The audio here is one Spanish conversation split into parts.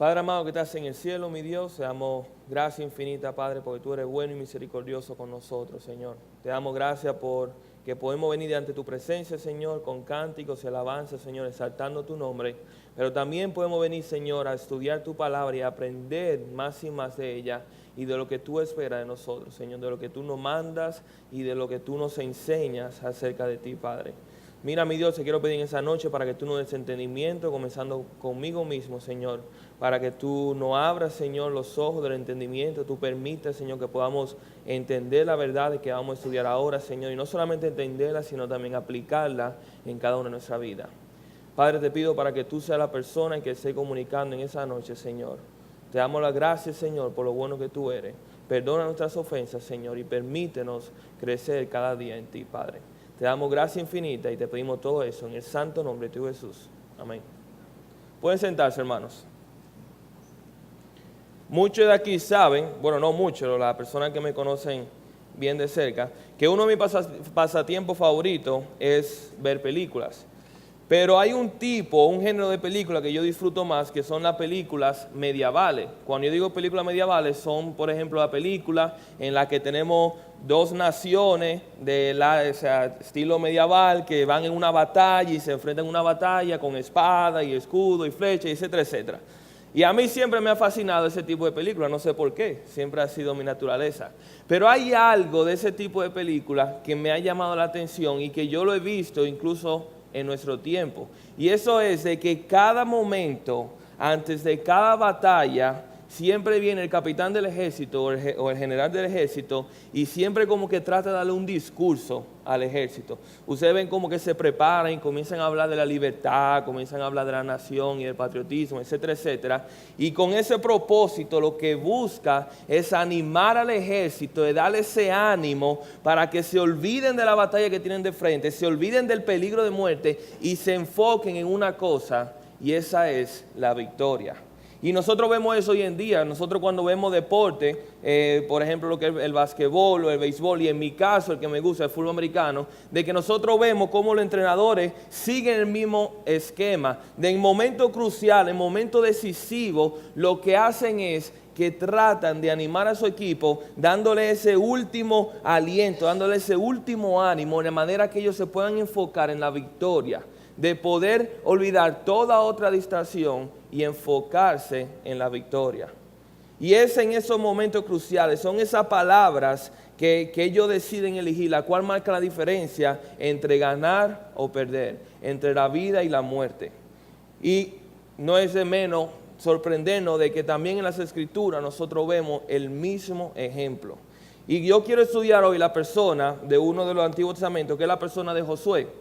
Padre amado que estás en el cielo, mi Dios, te damos gracia infinita, Padre, porque tú eres bueno y misericordioso con nosotros, Señor. Te damos gracias por que podemos venir ante tu presencia, Señor, con cánticos y alabanzas, Señor, exaltando tu nombre. Pero también podemos venir, Señor, a estudiar tu palabra y a aprender más y más de ella y de lo que tú esperas de nosotros, Señor, de lo que tú nos mandas y de lo que tú nos enseñas acerca de ti, Padre. Mira, mi Dios, te quiero pedir en esa noche para que tú nos des entendimiento, comenzando conmigo mismo, Señor, para que tú nos abras, Señor, los ojos del entendimiento, tú permitas, Señor, que podamos entender la verdad de que vamos a estudiar ahora, Señor, y no solamente entenderla, sino también aplicarla en cada una de nuestra vida. Padre, te pido para que tú seas la persona que esté comunicando en esa noche, Señor. Te damos las gracias, Señor, por lo bueno que tú eres. Perdona nuestras ofensas, Señor, y permítenos crecer cada día en ti, Padre. Te damos gracia infinita y te pedimos todo eso en el santo nombre de tu Jesús. Amén. Pueden sentarse, hermanos. Muchos de aquí saben, bueno, no muchos, las personas que me conocen bien de cerca, que uno de mis pasatiempos favoritos es ver películas. Pero hay un género de película que yo disfruto más, que son las películas medievales. Cuando yo digo películas medievales, son, por ejemplo, la película en la que tenemos dos naciones estilo medieval que van en una batalla y se enfrentan en una batalla con espada y escudo y flecha, etcétera, etcétera. Y a mí siempre me ha fascinado ese tipo de películas, no sé por qué, siempre ha sido mi naturaleza. Pero hay algo de ese tipo de películas que me ha llamado la atención y que yo lo he visto incluso en nuestro tiempo. Y eso es de que cada momento, antes de cada batalla, siempre viene el capitán del ejército o el general del ejército y siempre como que trata de darle un discurso al ejército. Ustedes ven como que se preparan y comienzan a hablar de la libertad, comienzan a hablar de la nación y del patriotismo, etcétera, etcétera. Y con ese propósito lo que busca es animar al ejército, de darle ese ánimo para que se olviden de la batalla que tienen de frente, se olviden del peligro de muerte y se enfoquen en una cosa, y esa es la victoria. Y nosotros vemos eso hoy en día. Nosotros cuando vemos deporte, por ejemplo lo que es el basquetbol o el béisbol, y en mi caso el que me gusta, el fútbol americano, de que nosotros vemos cómo los entrenadores siguen el mismo esquema. En momentos cruciales, en momentos decisivos, lo que hacen es que tratan de animar a su equipo, dándole ese último aliento, dándole ese último ánimo, de manera que ellos se puedan enfocar en la victoria, de poder olvidar toda otra distracción y enfocarse en la victoria. Y es en esos momentos cruciales, son esas palabras que ellos deciden elegir, la cual marca la diferencia entre ganar o perder, entre la vida y la muerte. Y no es de menos sorprendernos de que también en las Escrituras nosotros vemos el mismo ejemplo. Y yo quiero estudiar hoy la persona de uno de los Antiguos Testamentos, que es la persona de Josué.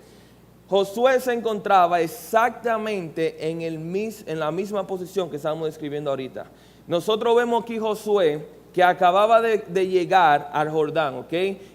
Josué se encontraba exactamente en la misma posición que estamos describiendo ahorita. Nosotros vemos aquí Josué que acababa de llegar al Jordán, ¿ok?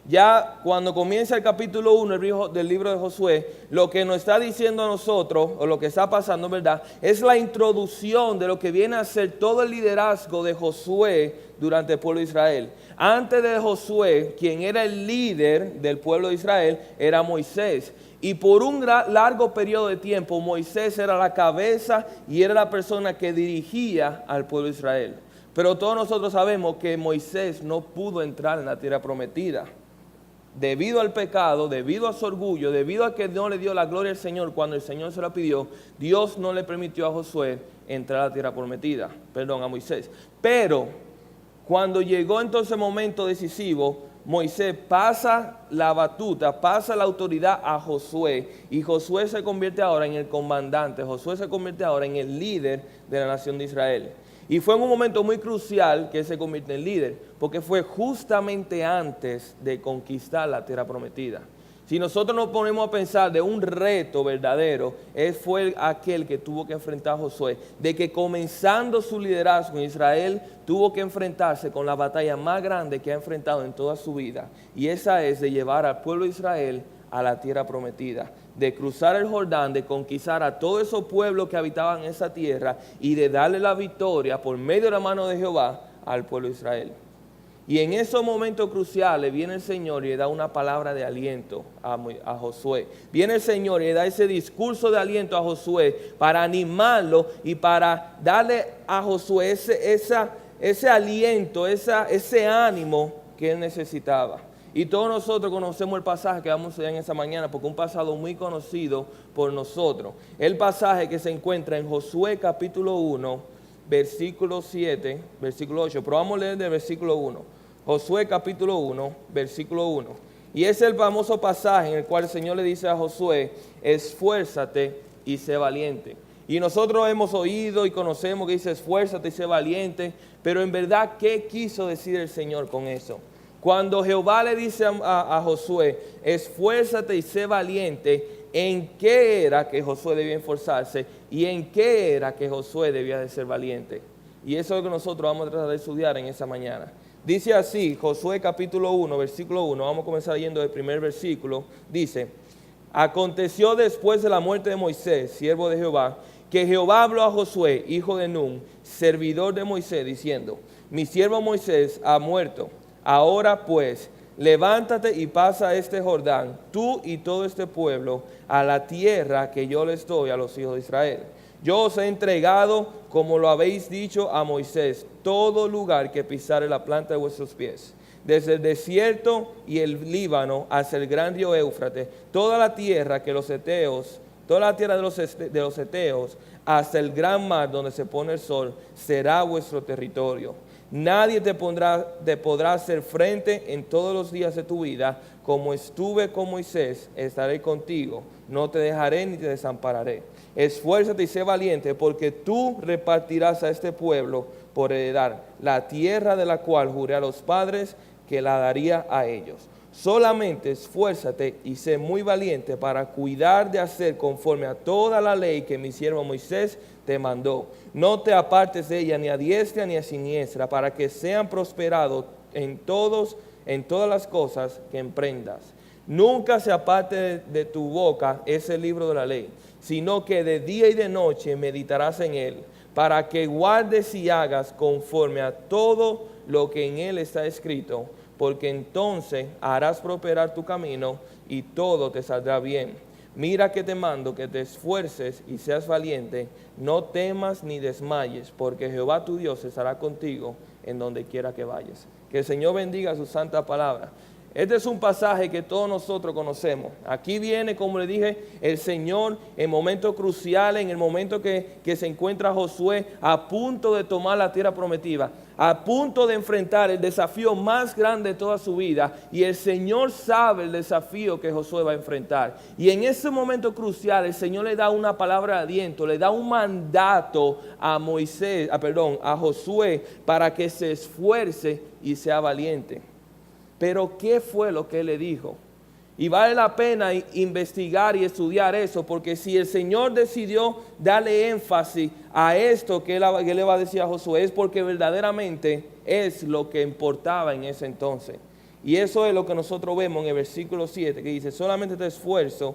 Ya cuando comienza el capítulo 1 del libro de Josué, lo que nos está diciendo a nosotros, o lo que está pasando, ¿verdad?, es la introducción de lo que viene a ser todo el liderazgo de Josué durante el pueblo de Israel. Antes de Josué, quien era el líder del pueblo de Israel, era Moisés. Y por un largo periodo de tiempo, Moisés era la cabeza y era la persona que dirigía al pueblo de Israel. Pero todos nosotros sabemos que Moisés no pudo entrar en la tierra prometida. Debido al pecado, debido a su orgullo, debido a que no le dio la gloria al Señor cuando el Señor se la pidió, Dios no le permitió a Josué entrar a la tierra prometida, a Moisés. Pero cuando llegó entonces el momento decisivo, Moisés pasa la batuta, pasa la autoridad a Josué, y Josué se convierte ahora en el comandante, Josué se convierte ahora en el líder de la nación de Israel. Y fue en un momento muy crucial que él se convierte en líder, porque fue justamente antes de conquistar la tierra prometida. Si nosotros nos ponemos a pensar de un reto verdadero, él fue aquel que tuvo que enfrentar a Josué, de que comenzando su liderazgo en Israel, tuvo que enfrentarse con la batalla más grande que ha enfrentado en toda su vida. Y esa es de llevar al pueblo de Israel a la tierra prometida, de cruzar el Jordán, de conquistar a todos esos pueblos que habitaban en esa tierra y de darle la victoria por medio de la mano de Jehová al pueblo de Israel. Y en esos momentos cruciales viene el Señor y le da una palabra de aliento a Josué. Viene el Señor y le da ese discurso de aliento a Josué para animarlo y para darle a Josué ese aliento, ese ánimo que él necesitaba. Y todos nosotros conocemos el pasaje que vamos a ver en esta mañana, porque es un pasado muy conocido por nosotros. El pasaje que se encuentra en Josué capítulo 1, versículo 7, versículo 8. Pero vamos a leer del versículo 1. Josué capítulo 1, versículo 1. Y es el famoso pasaje en el cual el Señor le dice a Josué, esfuérzate y sé valiente. Y nosotros hemos oído y conocemos que dice esfuérzate y sé valiente, pero en verdad, ¿qué quiso decir el Señor con eso? Cuando Jehová le dice a Josué, esfuérzate y sé valiente, ¿en qué era que Josué debía esforzarse y en qué era que Josué debía de ser valiente? Y eso es lo que nosotros vamos a tratar de estudiar en esta mañana. Dice así, Josué capítulo 1, versículo 1, vamos a comenzar leyendo el primer versículo, dice, aconteció después de la muerte de Moisés, siervo de Jehová, que Jehová habló a Josué, hijo de Nun, servidor de Moisés, diciendo, mi siervo Moisés ha muerto, ahora pues, levántate y pasa este Jordán, tú y todo este pueblo, a la tierra que yo les doy a los hijos de Israel. Yo os he entregado, como lo habéis dicho a Moisés, todo lugar que pisare la planta de vuestros pies, desde el desierto y el Líbano hasta el gran río Éufrates, toda la tierra que los heteos, toda la tierra de los heteos, hasta el gran mar donde se pone el sol, será vuestro territorio. Nadie te podrá hacer frente en todos los días de tu vida. Como estuve con Moisés, estaré contigo. No te dejaré ni te desampararé. Esfuérzate y sé valiente, porque tú repartirás a este pueblo por heredar la tierra de la cual juré a los padres que la daría a ellos. Solamente esfuérzate y sé muy valiente para cuidar de hacer conforme a toda la ley que mi siervo Moisés te mandó. No te apartes de ella ni a diestra ni a siniestra, para que sean prosperados en todas las cosas que emprendas. Nunca se aparte de tu boca ese libro de la ley, sino que de día y de noche meditarás en él, para que guardes y hagas conforme a todo lo que en él está escrito, porque entonces harás prosperar tu camino y todo te saldrá bien. Mira que te mando que te esfuerces y seas valiente, no temas ni desmayes, porque Jehová tu Dios estará contigo en donde quiera que vayas. Que el Señor bendiga su santa palabra. Este es un pasaje que todos nosotros conocemos. Aquí viene, como le dije, el Señor en momentos cruciales, en el momento que se encuentra Josué a punto de tomar la tierra prometida, a punto de enfrentar el desafío más grande de toda su vida. Y el Señor sabe el desafío que Josué va a enfrentar. Y en ese momento crucial, el Señor le da una palabra de aliento, le da un mandato a Josué para que se esfuerce y sea valiente. Pero ¿qué fue lo que él le dijo? Y vale la pena investigar y estudiar eso, porque si el Señor decidió darle énfasis a esto que él le va a decir a Josué, es porque verdaderamente es lo que importaba en ese entonces. Y eso es lo que nosotros vemos en el versículo 7, que dice, solamente esfuérzate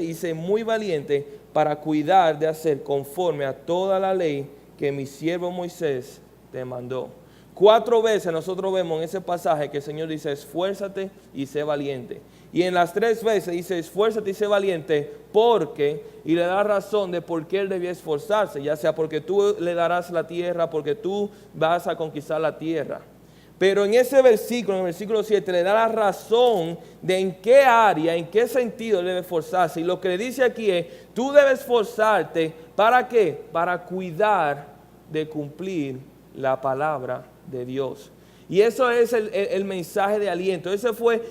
y sé muy valiente para cuidar de hacer conforme a toda la ley que mi siervo Moisés te mandó. 4 veces nosotros vemos en ese pasaje que el Señor dice, esfuérzate y sé valiente. Y en las 3 veces dice, esfuérzate y sé valiente porque, y le da razón de por qué él debía esforzarse, ya sea porque tú le darás la tierra, porque tú vas a conquistar la tierra. Pero en ese versículo, en el versículo 7, le da la razón de en qué área, en qué sentido debe esforzarse. Y lo que le dice aquí es, tú debes esforzarte, ¿para qué? Para cuidar de cumplir la palabra de Dios. Y eso es el mensaje de aliento. Ese fue,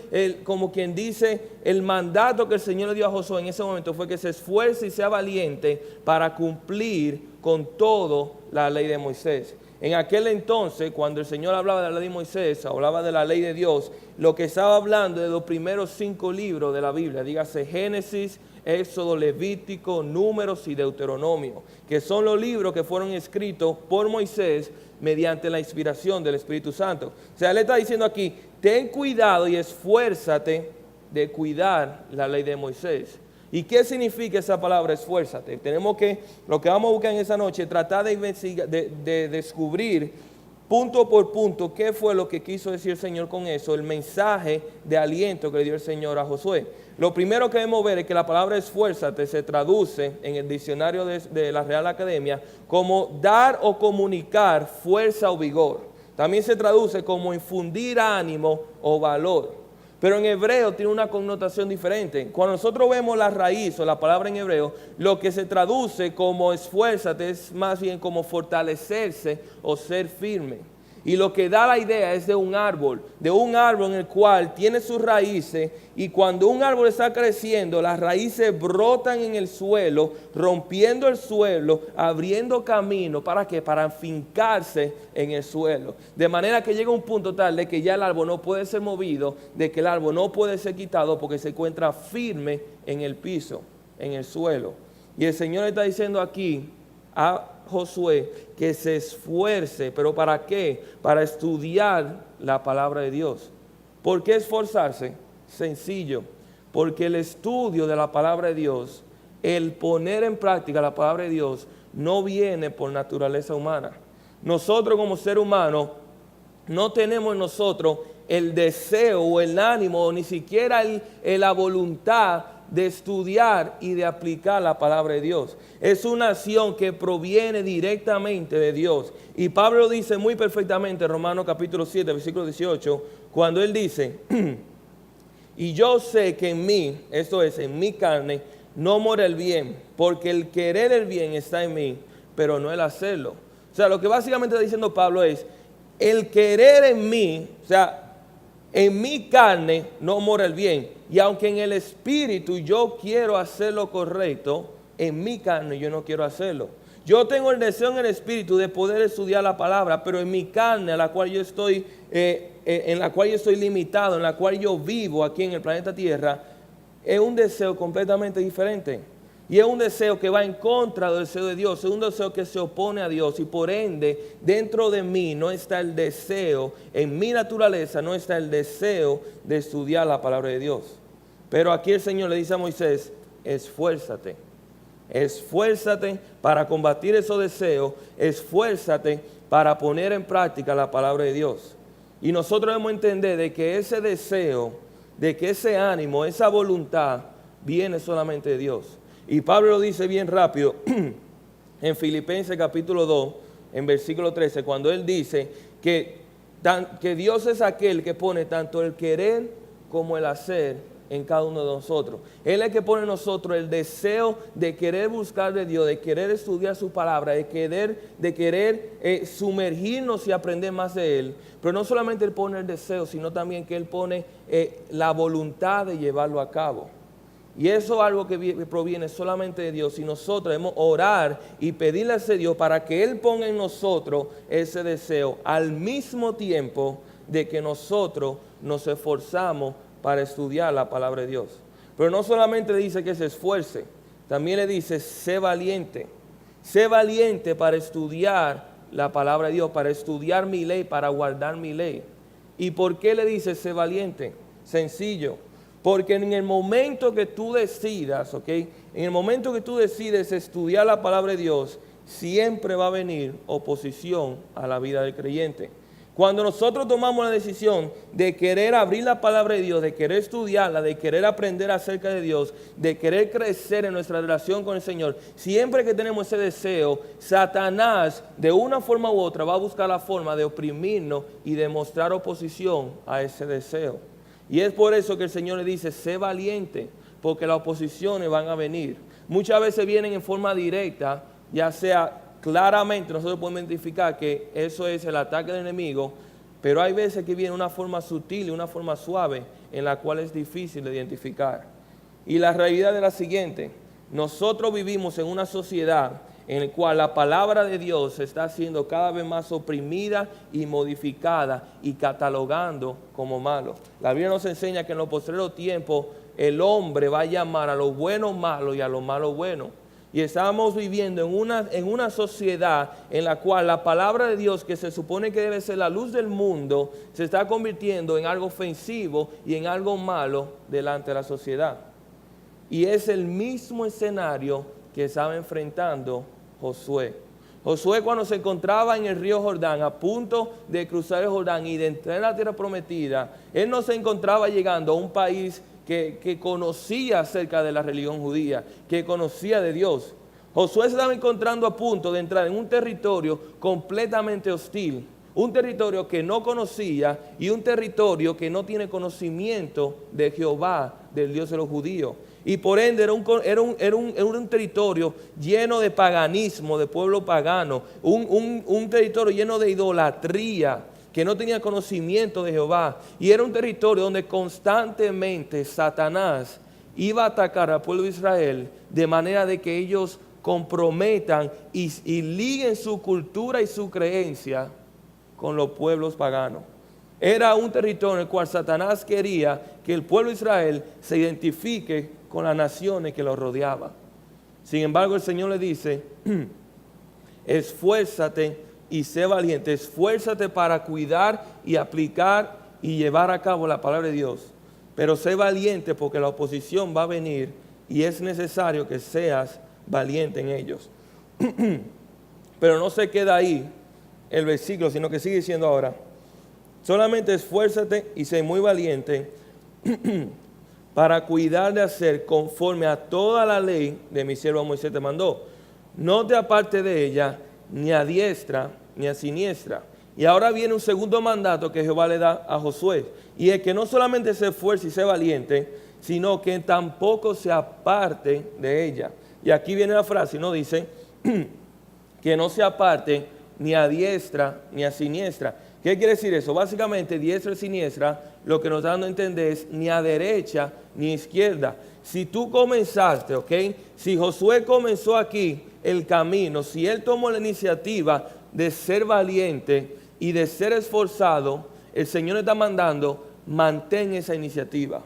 como quien dice, el mandato que el Señor le dio a Josué en ese momento, fue que se esfuerce y sea valiente para cumplir con toda la ley de Moisés. En aquel entonces, cuando el Señor hablaba de la ley de Moisés, hablaba de la ley de Dios, lo que estaba hablando de los primeros 5 libros de la Biblia, dígase Génesis, Éxodo, Levítico, Números y Deuteronomio, que son los libros que fueron escritos por Moisés mediante la inspiración del Espíritu Santo. O sea, él está diciendo aquí, ten cuidado y esfuérzate de cuidar la ley de Moisés. ¿Y qué significa esa palabra esfuérzate? Tenemos que, lo que vamos a buscar en esa noche, tratar de investigar, de descubrir punto por punto qué fue lo que quiso decir el Señor con eso, el mensaje de aliento que le dio el Señor a Josué. Lo primero que debemos ver es que la palabra esfuérzate se traduce en el diccionario de la Real Academia como dar o comunicar fuerza o vigor. También se traduce como infundir ánimo o valor. Pero en hebreo tiene una connotación diferente. Cuando nosotros vemos la raíz o la palabra en hebreo, lo que se traduce como esfuérzate es más bien como fortalecerse o ser firme. Y lo que da la idea es de un árbol en el cual tiene sus raíces, y cuando un árbol está creciendo, las raíces brotan en el suelo, rompiendo el suelo, abriendo camino. ¿Para qué? Para afincarse en el suelo. De manera que llega un punto tal de que ya el árbol no puede ser movido, de que el árbol no puede ser quitado porque se encuentra firme en el piso, en el suelo. Y el Señor está diciendo aquí a Josué que se esfuerce. ¿Pero para qué? Para estudiar la palabra de Dios. ¿Por qué esforzarse? Sencillo, porque el estudio de la palabra de Dios, el poner en práctica la palabra de Dios, no viene por naturaleza humana. Nosotros como ser humano no tenemos en nosotros el deseo o el ánimo o ni siquiera la voluntad de estudiar y de aplicar la palabra de Dios. Es una acción que proviene directamente de Dios. Y Pablo lo dice muy perfectamente en Romanos capítulo 7, versículo 18, cuando él dice, y yo sé que en mí, esto es, en mi carne, no mora el bien, porque el querer el bien está en mí, pero no el hacerlo. O sea, lo que básicamente está diciendo Pablo es, el querer en mí, o sea, en mi carne no mora el bien. Y aunque en el espíritu yo quiero hacer lo correcto, en mi carne yo no quiero hacerlo. Yo tengo el deseo en el espíritu de poder estudiar la palabra, pero en mi carne, a la cual yo estoy, en la cual yo estoy limitado, en la cual yo vivo aquí en el planeta Tierra, es un deseo completamente diferente. Y es un deseo que va en contra del deseo de Dios, es un deseo que se opone a Dios, y por ende dentro de mí no está el deseo, en mi naturaleza no está el deseo de estudiar la palabra de Dios. Pero aquí el Señor le dice a Moisés, esfuérzate, esfuérzate para combatir esos deseos, esfuérzate para poner en práctica la palabra de Dios. Y nosotros debemos entender de que ese deseo, de que ese ánimo, esa voluntad viene solamente de Dios. Y Pablo lo dice bien rápido en Filipenses capítulo 2, en versículo 13, cuando él dice que Dios es aquel que pone tanto el querer como el hacer en cada uno de nosotros. Él es el que pone en nosotros el deseo de querer buscar de Dios, de querer estudiar su palabra, de querer sumergirnos y aprender más de Él. Pero no solamente Él pone el deseo, sino también que Él pone la voluntad de llevarlo a cabo. Y eso es algo que proviene solamente de Dios. Y nosotros debemos orar y pedirle a ese Dios para que Él ponga en nosotros ese deseo, al mismo tiempo de que nosotros nos esforzamos para estudiar la palabra de Dios. Pero no solamente le dice que se esfuerce, también le dice, sé valiente. Sé valiente para estudiar la palabra de Dios, para estudiar mi ley, para guardar mi ley. ¿Y por qué le dice sé valiente? Sencillo. Porque en el momento que tú decidas, ¿ok? En el momento que tú decides estudiar la palabra de Dios, siempre va a venir oposición a la vida del creyente. Cuando nosotros tomamos la decisión de querer abrir la palabra de Dios, de querer estudiarla, de querer aprender acerca de Dios, de querer crecer en nuestra relación con el Señor, siempre que tenemos ese deseo, Satanás de una forma u otra va a buscar la forma de oprimirnos y de mostrar oposición a ese deseo. Y es por eso que el Señor le dice, sé valiente, porque las oposiciones van a venir. Muchas veces vienen en forma directa, ya sea claramente nosotros podemos identificar que eso es el ataque del enemigo, pero hay veces que viene de una forma sutil y una forma suave en la cual es difícil de identificar. Y la realidad es la siguiente, nosotros vivimos en una sociedad en la cual la palabra de Dios está siendo cada vez más oprimida y modificada y catalogando como malo. La Biblia nos enseña que en los postreros tiempos el hombre va a llamar a lo bueno malo y a lo malo bueno. Y estamos viviendo en una sociedad en la cual la palabra de Dios, que se supone que debe ser la luz del mundo, se está convirtiendo en algo ofensivo y en algo malo delante de la sociedad. Y es el mismo escenario que estaba enfrentando Josué. Josué, cuando se encontraba en el río Jordán, a punto de cruzar el Jordán y de entrar en la tierra prometida, él no se encontraba llegando a un país que conocía acerca de la religión judía, que conocía de Dios. Josué se estaba encontrando a punto de entrar en un territorio completamente hostil, un territorio que no conocía y un territorio que no tiene conocimiento de Jehová, del Dios de los judíos. Y por ende era un territorio lleno de paganismo, de pueblo pagano, un territorio lleno de idolatría, que no tenía conocimiento de Jehová. Y era un territorio donde constantemente Satanás iba a atacar al pueblo de Israel de manera de que ellos comprometan y liguen su cultura y su creencia con los pueblos paganos. Era un territorio en el cual Satanás quería que el pueblo de Israel se identifique con las naciones que lo rodeaban. Sin embargo, el Señor le dice, esfuérzate y sé valiente, esfuérzate para cuidar y aplicar y llevar a cabo la palabra de Dios. Pero sé valiente porque la oposición va a venir y es necesario que seas valiente en ellos. Pero no se queda ahí el versículo, sino que sigue diciendo ahora, solamente esfuérzate y sé muy valiente para cuidar de hacer conforme a toda la ley de mi siervo Moisés te mandó. No te apartes de ella, ni a diestra, ni a siniestra. Y ahora viene un segundo mandato que Jehová le da a Josué. Y es que no solamente se esfuerce y sea valiente, sino que tampoco se aparte de ella. Y aquí viene la frase, ¿no? Dice que no se aparte ni a diestra ni a siniestra. ¿Qué quiere decir eso? Básicamente, diestra y siniestra, lo que nos está dando a entender es ni a derecha ni a izquierda. Si tú comenzaste, ¿ok? Si Josué comenzó aquí el camino, si él tomó la iniciativa de ser valiente y de ser esforzado, el Señor está mandando, mantén esa iniciativa.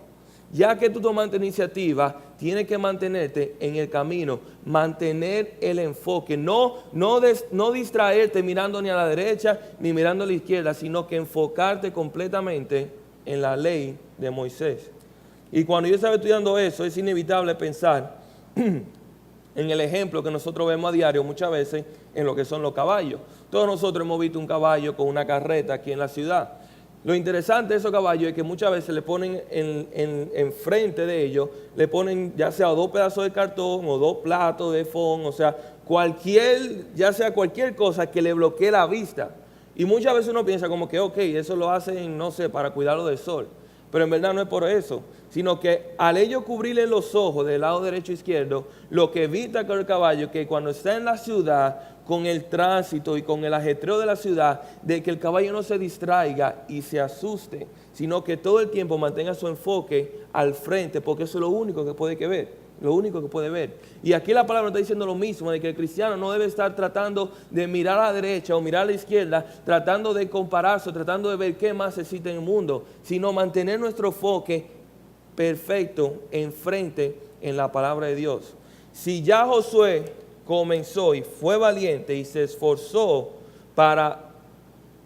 Ya que tú tomaste iniciativa, tienes que mantenerte en el camino, mantener el enfoque, no distraerte mirando ni a la derecha ni mirando a la izquierda, sino que enfocarte completamente en la ley de Moisés. Y cuando yo estaba estudiando eso, es inevitable pensar en el ejemplo que nosotros vemos a diario muchas veces en lo que son los caballos. Todos nosotros hemos visto un caballo con una carreta aquí en la ciudad. Lo interesante de esos caballos es que muchas veces le ponen en frente de ellos, le ponen ya sea 2 pedazos de cartón o 2 platos de foam, o sea, cualquier cosa que le bloquee la vista. Y muchas veces uno piensa como que, ok, eso lo hacen, no sé, para cuidarlo del sol. Pero en verdad no es por eso, sino que al ellos cubrirle los ojos del lado derecho e izquierdo, lo que evita que el caballo, que cuando está en la ciudad, con el tránsito y con el ajetreo de la ciudad, de que el caballo no se distraiga y se asuste, sino que todo el tiempo mantenga su enfoque al frente, porque eso es lo único que puede ver, lo único que puede ver. Y aquí la palabra está diciendo lo mismo, de que el cristiano no debe estar tratando de mirar a la derecha o mirar a la izquierda, tratando de compararse, tratando de ver qué más existe en el mundo, sino mantener nuestro enfoque perfecto enfrente en la palabra de Dios. Si ya Josué comenzó y fue valiente y se esforzó para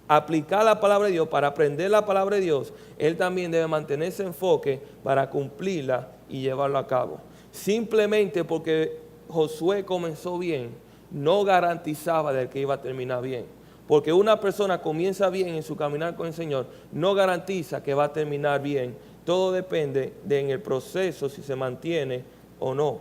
aplicar la palabra de Dios, para aprender la palabra de Dios, él también debe mantener ese enfoque para cumplirla y llevarlo a cabo. Simplemente porque Josué comenzó bien, no garantizaba de que iba a terminar bien. Porque una persona comienza bien en su caminar con el Señor, no garantiza que va a terminar bien. Todo depende de en el proceso si se mantiene o no.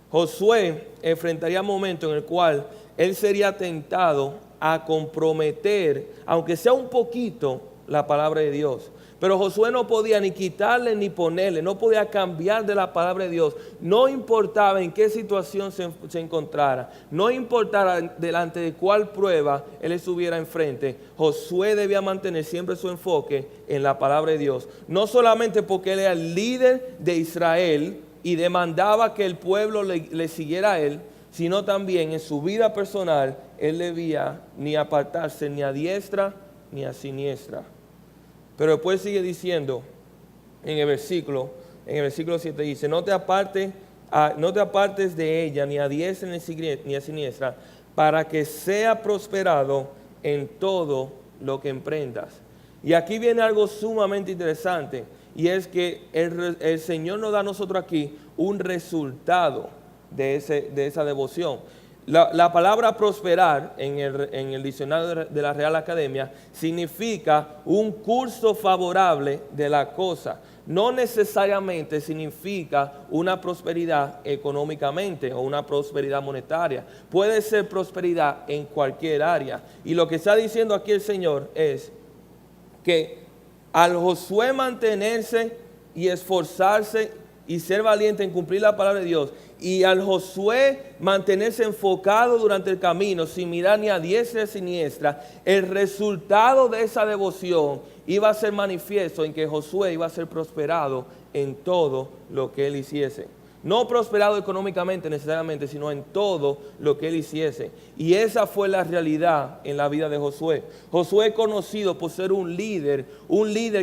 Josué enfrentaría momentos en el cual él sería tentado a comprometer, aunque sea un poquito, la palabra de Dios. Pero Josué no podía ni quitarle ni ponerle, no podía cambiar de la palabra de Dios. No importaba en qué situación se encontrara, no importara delante de cuál prueba él estuviera enfrente. Josué debía mantener siempre su enfoque en la palabra de Dios. No solamente porque él era el líder de Israel y demandaba que el pueblo le siguiera a él, sino también en su vida personal, él debía ni apartarse ni a diestra ni a siniestra. Pero después sigue diciendo en el versículo 7 dice, no te apartes de ella ni a diestra ni a siniestra, para que sea prosperado en todo lo que emprendas. Y aquí viene algo sumamente interesante, y es que el Señor nos da a nosotros aquí un resultado de esa devoción. La palabra prosperar en el diccionario de la Real Academia significa un curso favorable de la cosa. No necesariamente significa una prosperidad económicamente o una prosperidad monetaria. Puede ser prosperidad en cualquier área. Y lo que está diciendo aquí el Señor es que al Josué mantenerse y esforzarse y ser valiente en cumplir la palabra de Dios, y al Josué mantenerse enfocado durante el camino sin mirar ni a diestra ni a siniestra, el resultado de esa devoción iba a ser manifiesto en que Josué iba a ser prosperado en todo lo que él hiciese. No prosperado económicamente necesariamente, sino en todo lo que él hiciese. Y esa fue la realidad en la vida de Josué. Josué es conocido por ser un líder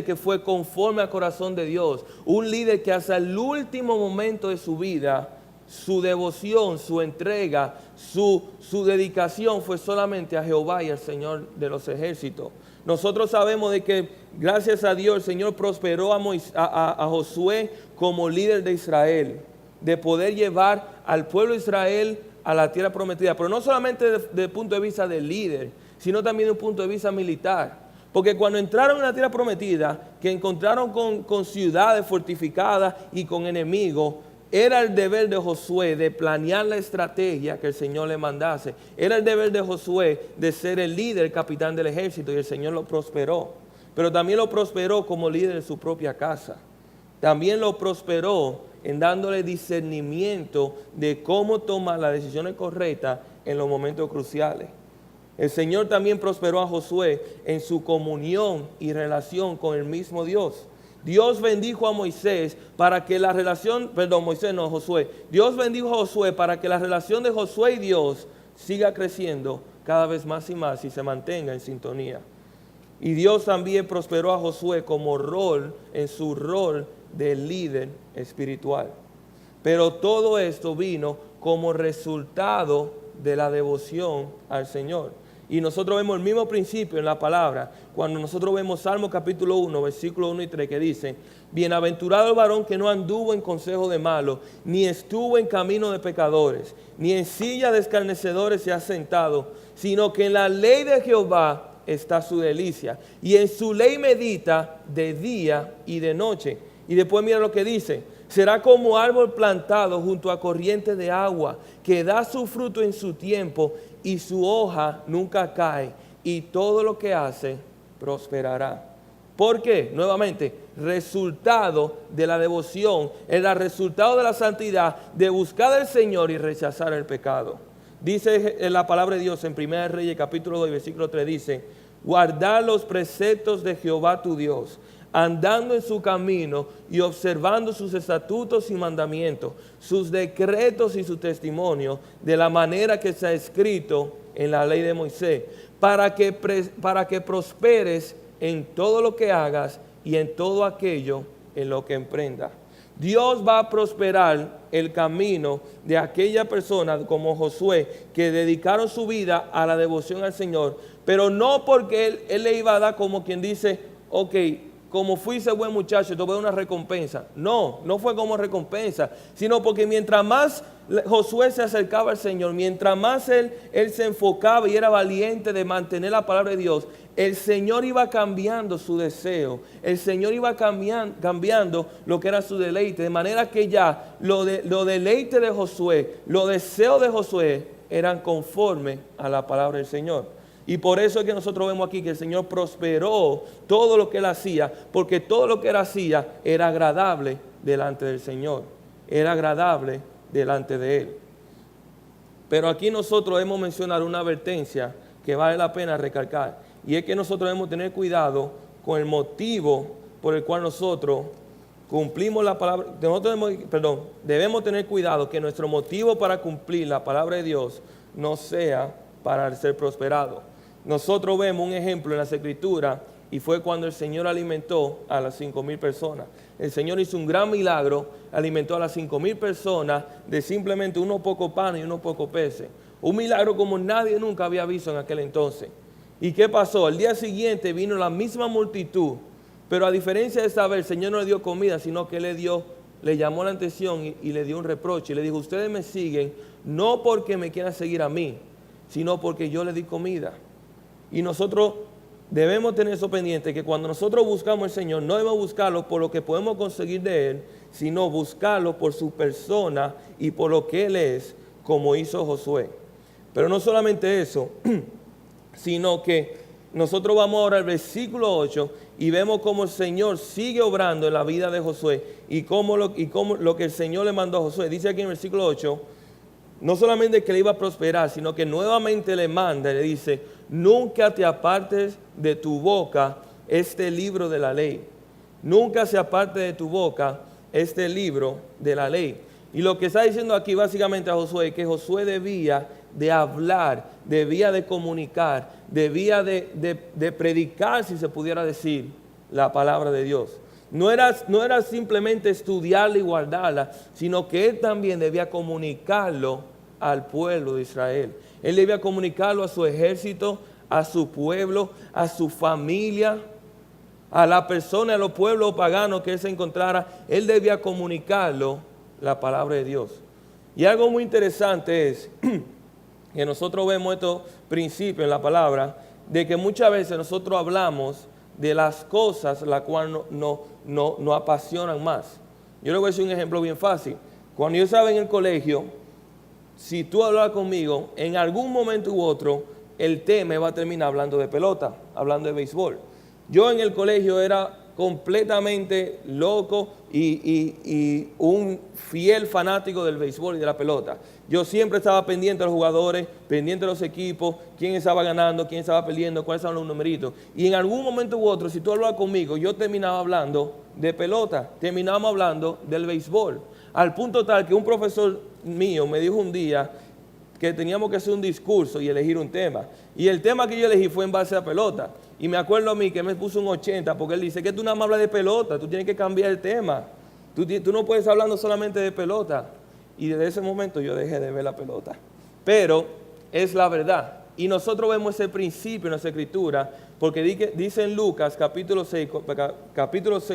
que fue conforme al corazón de Dios, un líder que hasta el último momento de su vida, su devoción, su entrega, su dedicación fue solamente a Jehová y al Señor de los ejércitos. Nosotros sabemos de que gracias a Dios el Señor prosperó a Josué como líder de Israel, de poder llevar al pueblo de Israel a la tierra prometida, pero no solamente desde el punto de vista del líder, sino también desde un punto de vista militar. Porque cuando entraron en la tierra prometida, que encontraron con ciudades fortificadas y con enemigos, era el deber de Josué de planear la estrategia que el Señor le mandase. Era el deber de Josué de ser el líder, el capitán del ejército, y el Señor lo prosperó. Pero también lo prosperó como líder de su propia casa. También lo prosperó en dándole discernimiento de cómo tomar las decisiones correctas en los momentos cruciales. El Señor también prosperó a Josué en su comunión y relación con el mismo Dios. Dios bendijo a Moisés para que la relación, Josué. Dios bendijo a Josué para que la relación de Josué y Dios siga creciendo cada vez más y más y se mantenga en sintonía. Y Dios también prosperó a Josué como en su rol de líder espiritual. Pero todo esto vino como resultado de la devoción al Señor. Y nosotros vemos el mismo principio en la palabra, cuando nosotros vemos Salmo capítulo 1, versículos 1 y 3, que dice: bienaventurado el varón que no anduvo en consejo de malos, ni estuvo en camino de pecadores, ni en silla de escarnecedores se ha sentado, sino que en la ley de Jehová está su delicia, y en su ley medita de día y de noche. Y después mira lo que dice: será como árbol plantado junto a corrientes de agua, que da su fruto en su tiempo, y su hoja nunca cae, y todo lo que hace prosperará. ¿Por qué? Nuevamente, resultado de la devoción, el resultado de la santidad, de buscar al Señor y rechazar el pecado. Dice la palabra de Dios en 1 Reyes capítulo 2, versículo 3, dice: guardar los preceptos de Jehová tu Dios, andando en su camino y observando sus estatutos y mandamientos, sus decretos y su testimonio, de la manera que se ha escrito en la ley de Moisés, para que prosperes en todo lo que hagas y en todo aquello en lo que emprendas. Dios va a prosperar el camino de aquella persona como Josué, que dedicaron su vida a la devoción al Señor, pero no porque él le iba a dar, como quien dice, ok, como fuiste buen muchacho, te voy a dar una recompensa. No fue como recompensa, sino porque mientras más Josué se acercaba al Señor, mientras más él se enfocaba y era valiente de mantener la palabra de Dios, el Señor iba cambiando su deseo, el Señor iba cambiando lo que era su deleite, de manera que ya los deleites de Josué, los deseos de Josué eran conformes a la palabra del Señor. Y por eso es que nosotros vemos aquí que el Señor prosperó todo lo que él hacía, porque todo lo que él hacía era agradable delante del Señor, era agradable delante de él. Pero aquí nosotros hemos mencionado una advertencia que vale la pena recalcar, y es que nosotros debemos tener cuidado con el motivo por el cual nosotros cumplimos la palabra. Debemos tener cuidado que nuestro motivo para cumplir la palabra de Dios no sea para ser prosperado. Nosotros vemos un ejemplo en las Escrituras, y fue cuando el Señor alimentó a las 5,000 personas. El Señor hizo un gran milagro, alimentó a las 5,000 personas de simplemente unos pocos panes y unos pocos peces. Un milagro como nadie nunca había visto en aquel entonces. ¿Y qué pasó? Al día siguiente vino la misma multitud, pero a diferencia de esta vez, el Señor no le dio comida, sino que le dio le llamó la atención y le dio un reproche. Y le dijo, ustedes me siguen no porque me quieran seguir a mí, sino porque yo les di comida. Y nosotros debemos tener eso pendiente, que cuando nosotros buscamos al Señor, no debemos buscarlo por lo que podemos conseguir de Él, sino buscarlo por su persona y por lo que Él es, como hizo Josué. Pero no solamente eso, sino que nosotros vamos ahora al versículo 8 y vemos cómo el Señor sigue obrando en la vida de Josué y cómo lo que el Señor le mandó a Josué. Dice aquí en el versículo 8, no solamente que le iba a prosperar, sino que nuevamente le manda y le dice, nunca te apartes de tu boca este libro de la ley. Nunca se aparte de tu boca este libro de la ley. Y lo que está diciendo aquí básicamente a Josué, que Josué debía de hablar, debía de comunicar, debía de predicar, si se pudiera decir, la palabra de Dios. No era simplemente estudiarla y guardarla, sino que él también debía comunicarlo al pueblo de Israel. Él debía comunicarlo a su ejército, a su pueblo, a su familia, a la persona, a los pueblos paganos que él se encontrara. Él debía comunicarlo la palabra de Dios. Y algo muy interesante es que nosotros vemos estos principios en la palabra, de que muchas veces nosotros hablamos de las cosas las cuales nos apasionan más. Yo le voy a decir un ejemplo bien fácil. Cuando yo estaba en el colegio, si tú hablas conmigo, en algún momento u otro, el tema va a terminar hablando de pelota, hablando de béisbol. Yo en el colegio era completamente loco y un fiel fanático del béisbol y de la pelota. Yo siempre estaba pendiente de los jugadores, pendiente de los equipos, quién estaba ganando, quién estaba perdiendo, cuáles eran los numeritos. Y en algún momento u otro, si tú hablabas conmigo, yo terminaba hablando de pelota, terminábamos hablando del béisbol. Al punto tal que un profesor mío me dijo un día que teníamos que hacer un discurso y elegir un tema. Y el tema que yo elegí fue en base a pelota. Y me acuerdo a mí que me puso un 80 porque él dice que tú nada más hablas de pelota, tú tienes que cambiar el tema. Tú no puedes hablando solamente de pelota. Y desde ese momento yo dejé de ver la pelota. Pero es la verdad. Y nosotros vemos ese principio en nuestra escritura, porque dice en Lucas capítulo 6,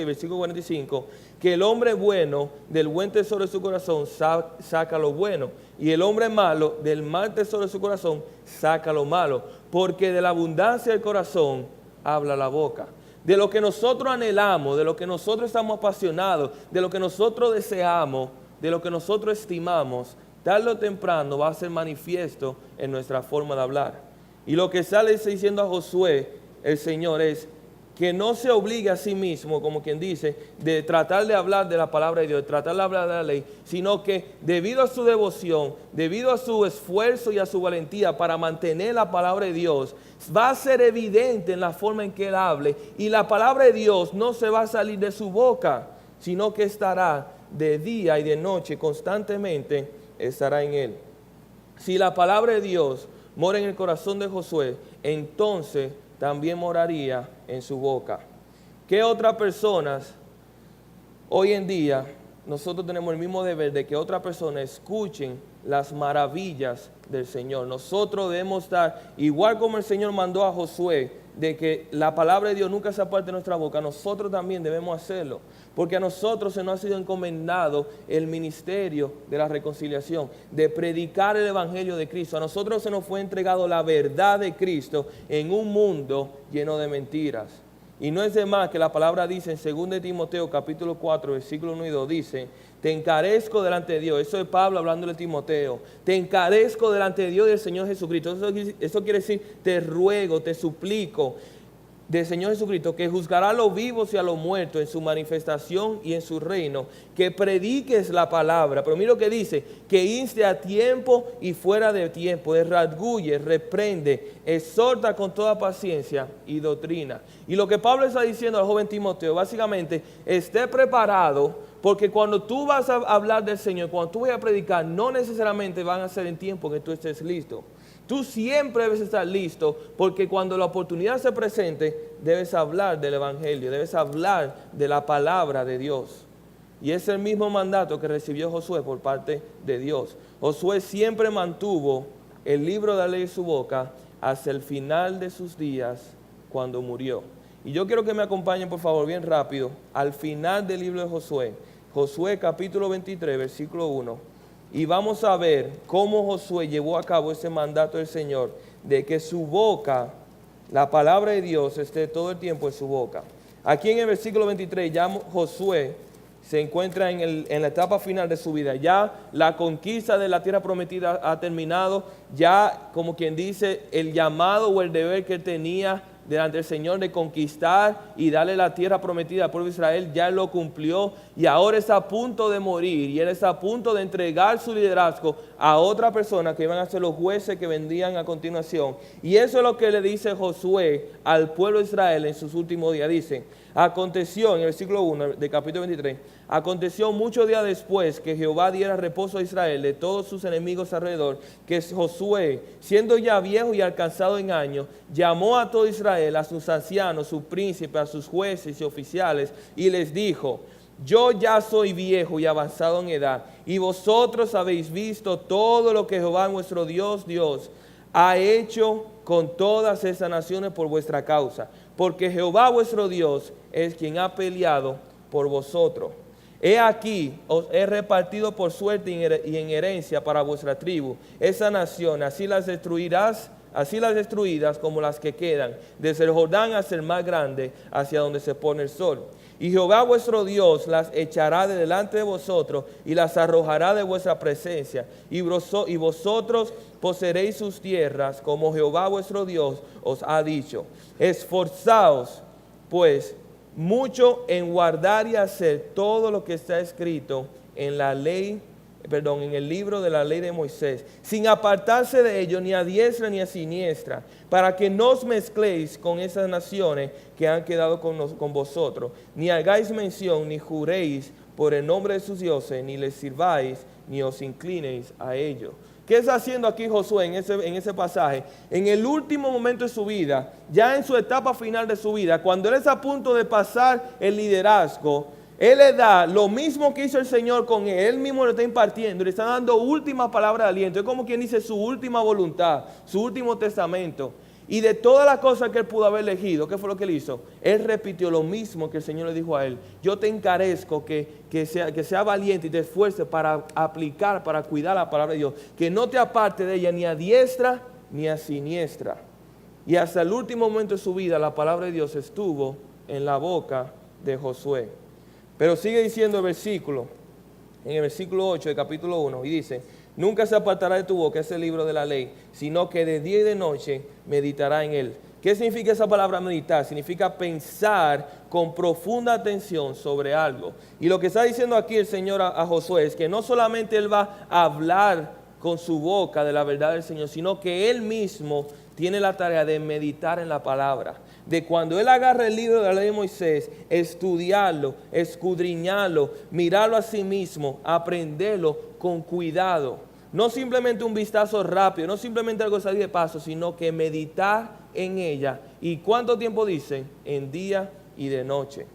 versículo 45, que el hombre bueno del buen tesoro de su corazón saca lo bueno, y el hombre malo del mal tesoro de su corazón saca lo malo, porque de la abundancia del corazón habla la boca. De lo que nosotros anhelamos, de lo que nosotros estamos apasionados, de lo que nosotros deseamos, de lo que nosotros estimamos, tarde o temprano va a ser manifiesto en nuestra forma de hablar. Y lo que sale diciendo a Josué, el Señor, es que no se obligue a sí mismo, como quien dice, de tratar de hablar de la palabra de Dios, de tratar de hablar de la ley, sino que debido a su devoción, debido a su esfuerzo y a su valentía para mantener la palabra de Dios, va a ser evidente en la forma en que él hable, y la palabra de Dios no se va a salir de su boca, sino que estará de día y de noche, constantemente estará en él. Si la palabra de Dios mora en el corazón de Josué, entonces también moraría en su boca. ¿Qué otras personas hoy en día nosotros tenemos el mismo deber de que otras personas escuchen las maravillas del Señor? Nosotros debemos estar, igual como el Señor mandó a Josué, de que la palabra de Dios nunca se aparte de nuestra boca, nosotros también debemos hacerlo, porque a nosotros se nos ha sido encomendado el ministerio de la reconciliación, de predicar el evangelio de Cristo. A nosotros se nos fue entregado la verdad de Cristo en un mundo lleno de mentiras. Y no es de más que la palabra dice en 2 de Timoteo capítulo 4 versículo 1 y 2, dice: te encarezco delante de Dios. Eso es Pablo hablando de Timoteo. Te encarezco delante de Dios y del Señor Jesucristo. Eso quiere decir, te ruego, te suplico del Señor Jesucristo, que juzgará a los vivos y a los muertos en su manifestación y en su reino, que prediques la palabra. Pero mira lo que dice: que inste a tiempo y fuera de tiempo, redarguye, reprende, exhorta con toda paciencia y doctrina. Y lo que Pablo está diciendo al joven Timoteo, básicamente, esté preparado, porque cuando tú vas a hablar del Señor, cuando tú vas a predicar, no necesariamente van a ser en tiempo que tú estés listo. Tú siempre debes estar listo, porque cuando la oportunidad se presente, debes hablar del Evangelio, debes hablar de la palabra de Dios. Y es el mismo mandato que recibió Josué por parte de Dios. Josué siempre mantuvo el libro de la ley en su boca hasta el final de sus días, cuando murió. Y yo quiero que me acompañen, por favor, bien rápido, al final del libro de Josué. Josué capítulo 23, versículo 1. Y vamos a ver cómo Josué llevó a cabo ese mandato del Señor de que su boca, la palabra de Dios, esté todo el tiempo en su boca. Aquí en el versículo 23 ya Josué se encuentra en la etapa final de su vida. Ya la conquista de la tierra prometida ha terminado. Ya, como quien dice, el llamado o el deber que tenía delante del Señor de conquistar y darle la tierra prometida al pueblo de Israel, ya lo cumplió y ahora está a punto de morir y él está a punto de entregar su liderazgo a otra persona que iban a ser los jueces que vendrían a continuación. Y eso es lo que le dice Josué al pueblo de Israel en sus últimos días. Dice: aconteció, en el versículo 1 del capítulo 23, aconteció muchos días después que Jehová diera reposo a Israel de todos sus enemigos alrededor, que Josué, siendo ya viejo y alcanzado en años, llamó a todo Israel, a sus ancianos, sus príncipes, a sus jueces y oficiales, y les dijo: yo ya soy viejo y avanzado en edad, y vosotros habéis visto todo lo que Jehová nuestro Dios ha hecho con todas esas naciones por vuestra causa, porque Jehová vuestro Dios es quien ha peleado por vosotros. He aquí, os he repartido por suerte y en herencia para vuestra tribu esa nación, así las destruidas como las que quedan, desde el Jordán hasta el más grande, hacia donde se pone el sol. Y Jehová vuestro Dios las echará de delante de vosotros y las arrojará de vuestra presencia, y vosotros poseeréis sus tierras, como Jehová vuestro Dios os ha dicho. Esforzaos, pues, mucho en guardar y hacer todo lo que está escrito en la ley, en el libro de la ley de Moisés, sin apartarse de ello ni a diestra ni a siniestra, para que no os mezcléis con esas naciones que han quedado con vosotros, ni hagáis mención, ni juréis por el nombre de sus dioses, ni les sirváis, ni os inclinéis a ellos. ¿Qué está haciendo aquí Josué en ese pasaje? En el último momento de su vida, ya en su etapa final de su vida, cuando él está a punto de pasar el liderazgo, él le da lo mismo que hizo el Señor con él. Él mismo le está impartiendo, le está dando última palabra de aliento. Es como quien dice su última voluntad, su último testamento. Y de todas las cosas que él pudo haber elegido, ¿qué fue lo que él hizo? Él repitió lo mismo que el Señor le dijo a él. Yo te encarezco que sea valiente y te esfuerces para aplicar, para cuidar la palabra de Dios. Que no te aparte de ella ni a diestra ni a siniestra. Y hasta el último momento de su vida la palabra de Dios estuvo en la boca de Josué. Pero sigue diciendo el versículo, en el versículo 8 del capítulo 1, y dice: nunca se apartará de tu boca ese libro de la ley, sino que de día y de noche meditará en él. ¿Qué significa esa palabra meditar? Significa pensar con profunda atención sobre algo. Y lo que está diciendo aquí el Señor a Josué es que no solamente él va a hablar con su boca de la verdad del Señor, sino que él mismo tiene la tarea de meditar en la palabra. De cuando él agarra el libro de la ley de Moisés, estudiarlo, escudriñarlo, mirarlo a sí mismo, aprenderlo con cuidado. No simplemente un vistazo rápido, no simplemente algo salir de paso, sino que meditar en ella. ¿Y cuánto tiempo dice? En día y de noche.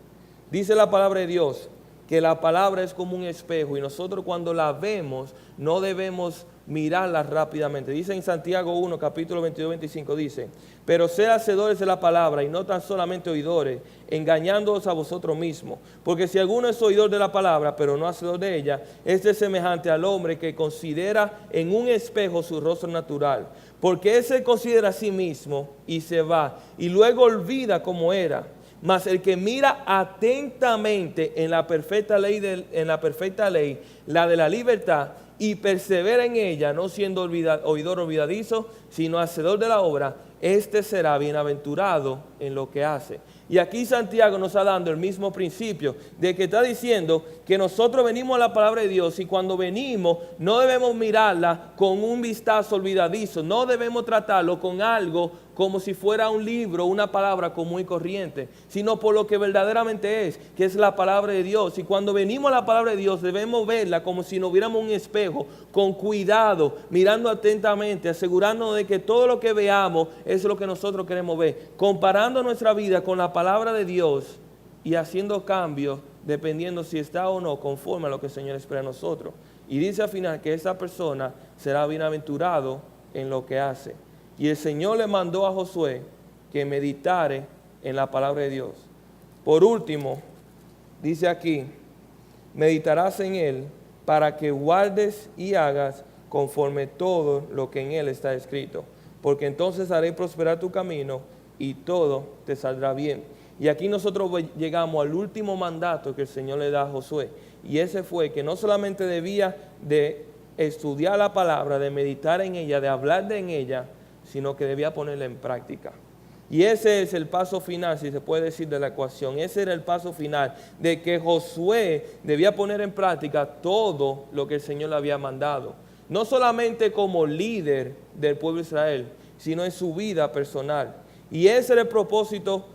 Dice la palabra de Dios que la palabra es como un espejo y nosotros cuando la vemos no debemos mirarla rápidamente. Dice en Santiago 1, capítulo 22-25, dice: pero sed hacedores de la palabra y no tan solamente oidores, engañándoos a vosotros mismos. Porque si alguno es oidor de la palabra, pero no hacedor de ella, este es semejante al hombre que considera en un espejo su rostro natural. Porque él se considera a sí mismo y se va, y luego olvida cómo era. Mas el que mira atentamente en la perfecta ley, la de la libertad, y persevera en ella, no siendo oidor olvidadizo, sino hacedor de la obra, este será bienaventurado en lo que hace. Y aquí Santiago nos está dando el mismo principio, de que está diciendo que nosotros venimos a la palabra de Dios y cuando venimos no debemos mirarla con un vistazo olvidadizo, no debemos tratarlo con algo como si fuera un libro, una palabra común y corriente, sino por lo que verdaderamente es, que es la palabra de Dios. Y cuando venimos a la palabra de Dios debemos verla como si nos viéramos un espejo, con cuidado, mirando atentamente, asegurándonos de que todo lo que veamos es lo que nosotros queremos ver, comparando nuestra vida con la palabra de Dios y haciendo cambios dependiendo si está o no conforme a lo que el Señor espera de nosotros. Y dice al final que esa persona será bienaventurado en lo que hace. Y el Señor le mandó a Josué que meditare en la palabra de Dios. Por último, dice aquí meditarás en él para que guardes y hagas conforme todo lo que en él está escrito. Porque entonces haré prosperar tu camino y todo te saldrá bien. Y aquí nosotros llegamos al último mandato que el Señor le da a Josué. Y ese fue que no solamente debía de estudiar la palabra, de meditar en ella, de hablar en ella, sino que debía ponerla en práctica. Y ese es el paso final, si se puede decir, de la ecuación. Ese era el paso final, de que Josué debía poner en práctica todo lo que el Señor le había mandado. No solamente como líder del pueblo de Israel, sino en su vida personal. Y ese era el propósito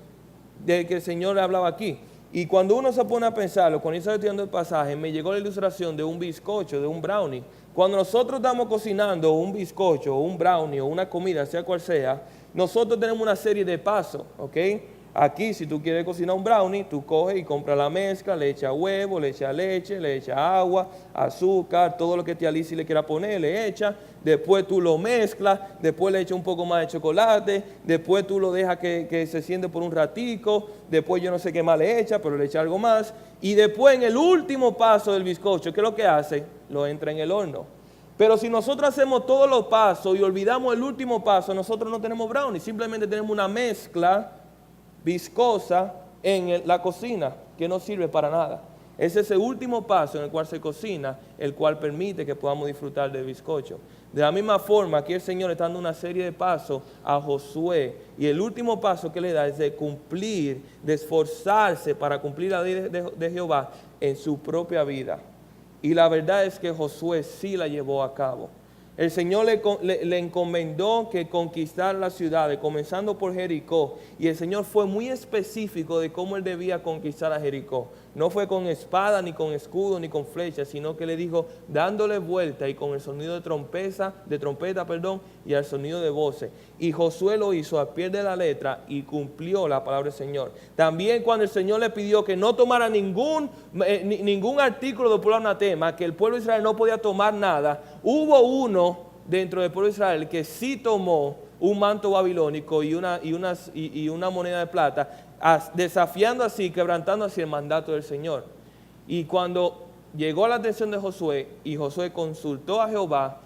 del que el Señor le hablaba aquí. Y cuando uno se pone a pensarlo, cuando yo estaba estudiando el pasaje, me llegó la ilustración de un bizcocho, de un brownie. Cuando nosotros estamos cocinando un bizcocho, o un brownie, o una comida, sea cual sea, nosotros tenemos una serie de pasos, ¿ok? Aquí, si tú quieres cocinar un brownie, tú coges y compras la mezcla, le echas huevo, le echas leche, le echas agua, azúcar, todo lo que te Alicia le quiera poner, le echas. Después tú lo mezclas, después le echas un poco más de chocolate, después tú lo dejas que se siente por un ratico, después yo no sé qué más le echas, pero le echas algo más. Y después en el último paso del bizcocho, ¿qué es lo que hace? Lo entra en el horno. Pero si nosotros hacemos todos los pasos y olvidamos el último paso, nosotros no tenemos brownie, simplemente tenemos una mezcla viscosa en la cocina que no sirve para nada. Ese es el último paso en el cual se cocina, el cual permite que podamos disfrutar del bizcocho. De la misma forma, aquí el Señor está dando una serie de pasos a Josué, y el último paso que le da es de cumplir, de esforzarse para cumplir la ley de Jehová en su propia vida. Y la verdad es que Josué sí la llevó a cabo. El Señor le encomendó que conquistara las ciudades, comenzando por Jericó. Y el Señor fue muy específico de cómo él debía conquistar a Jericó. No fue con espada, ni con escudo, ni con flecha, sino que le dijo dándole vuelta y con el sonido de trompeta, y al sonido de voces. Y Josué lo hizo a pie de la letra y cumplió la palabra del Señor. También cuando el Señor le pidió que no tomara ningún artículo del pueblo anatema, que el pueblo de Israel no podía tomar nada, hubo uno dentro del pueblo de Israel que sí tomó un manto babilónico y una moneda de plata, desafiando así, quebrantando así el mandato del Señor. Y cuando llegó a la atención de Josué y Josué consultó a Jehová,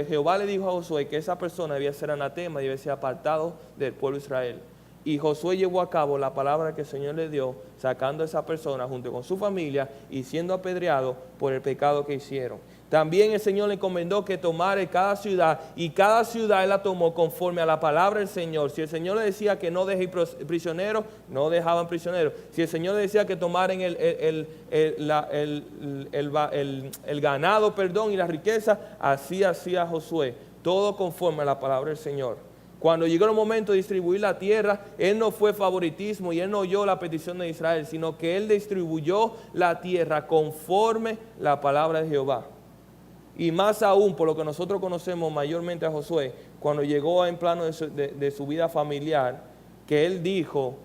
Jehová le dijo a Josué que esa persona debía ser anatema, debía ser apartado del pueblo de Israel. Y Josué llevó a cabo la palabra que el Señor le dio, sacando a esa persona junto con su familia y siendo apedreado por el pecado que hicieron. También el Señor le encomendó que tomara cada ciudad, y cada ciudad él la tomó conforme a la palabra del Señor. Si el Señor le decía que no deje prisioneros, no dejaban prisioneros. Si el Señor le decía que tomaran el ganado, y la riqueza, así hacía Josué, todo conforme a la palabra del Señor. Cuando llegó el momento de distribuir la tierra, él no fue favoritismo y él no oyó la petición de Israel, sino que él distribuyó la tierra conforme la palabra de Jehová. Y más aún, por lo que nosotros conocemos mayormente a Josué, cuando llegó en plano de su vida familiar, que él dijo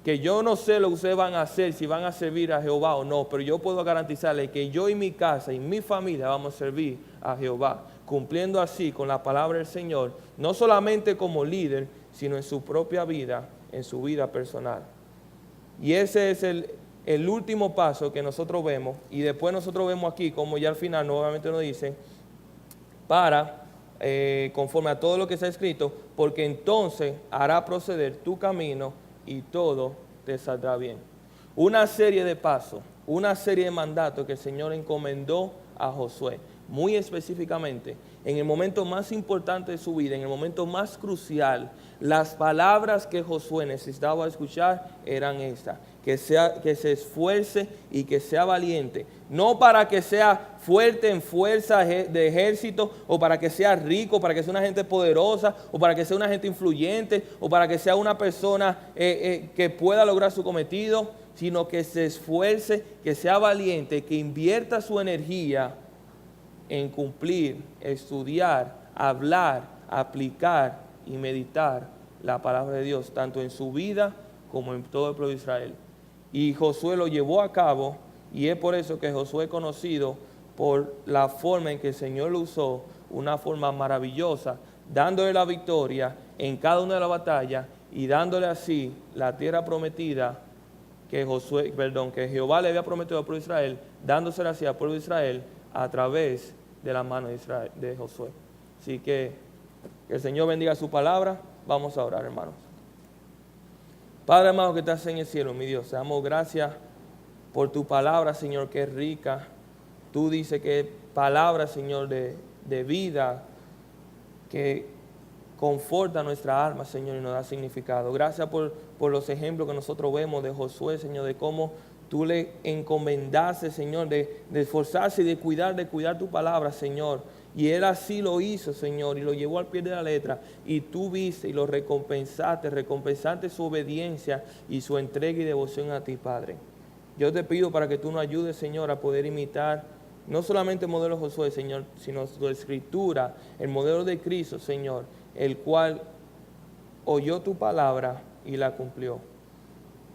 que yo no sé lo que ustedes van a hacer, si van a servir a Jehová o no, pero yo puedo garantizarles que yo y mi casa y mi familia vamos a servir a Jehová, cumpliendo así con la palabra del Señor, no solamente como líder, sino en su propia vida, en su vida personal. Y ese es el último paso que nosotros vemos, y después nosotros vemos aquí, como ya al final nuevamente nos dice, para, conforme a todo lo que está escrito, porque entonces hará proceder tu camino y todo te saldrá bien. Una serie de pasos, una serie de mandatos que el Señor encomendó a Josué, muy específicamente, en el momento más importante de su vida, en el momento más crucial. Las palabras que Josué necesitaba escuchar eran estas: que se esfuerce y que sea valiente, no para que sea fuerte en fuerza de ejército, o para que sea rico, para que sea una gente poderosa, o para que sea una gente influyente, o para que sea una persona que pueda lograr su cometido, sino que se esfuerce, que sea valiente, que invierta su energía en cumplir, estudiar, hablar, aplicar y meditar la palabra de Dios, tanto en su vida como en todo el pueblo de Israel. Y Josué lo llevó a cabo, y es por eso que Josué es conocido por la forma en que el Señor lo usó, una forma maravillosa, dándole la victoria en cada una de las batallas y dándole así la tierra prometida que Jehová le había prometido al pueblo de Israel, dándosela así al pueblo de Israel a través de la mano de Josué. Así que el Señor bendiga su palabra. Vamos a orar, hermanos. Padre amado que estás en el cielo, mi Dios, te damos gracias por tu palabra, Señor, que es rica. Tú dices que es palabra, Señor, de vida, que conforta nuestra alma, Señor, y nos da significado. Gracias por los ejemplos que nosotros vemos de Josué, Señor, de cómo tú le encomendaste, Señor, de esforzarse y de cuidar tu palabra, Señor. Y él así lo hizo, Señor, y lo llevó al pie de la letra. Y tú viste y lo recompensaste su obediencia y su entrega y devoción a ti, Padre. Yo te pido para que tú nos ayudes, Señor, a poder imitar no solamente el modelo de Josué, Señor, sino tu escritura, el modelo de Cristo, Señor, el cual oyó tu palabra y la cumplió.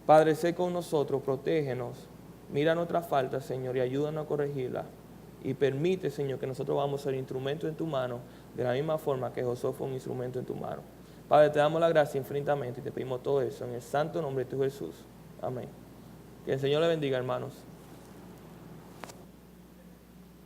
Padre, sé con nosotros, protégenos, mira nuestras faltas, Señor, y ayúdanos a corregirlas. Y permite, Señor, que nosotros vamos a ser instrumentos en tu mano, de la misma forma que Josué fue un instrumento en tu mano. Padre, te damos la gracia infinitamente y te pedimos todo eso en el santo nombre de tu Jesús. Amén. Que el Señor le bendiga, hermanos.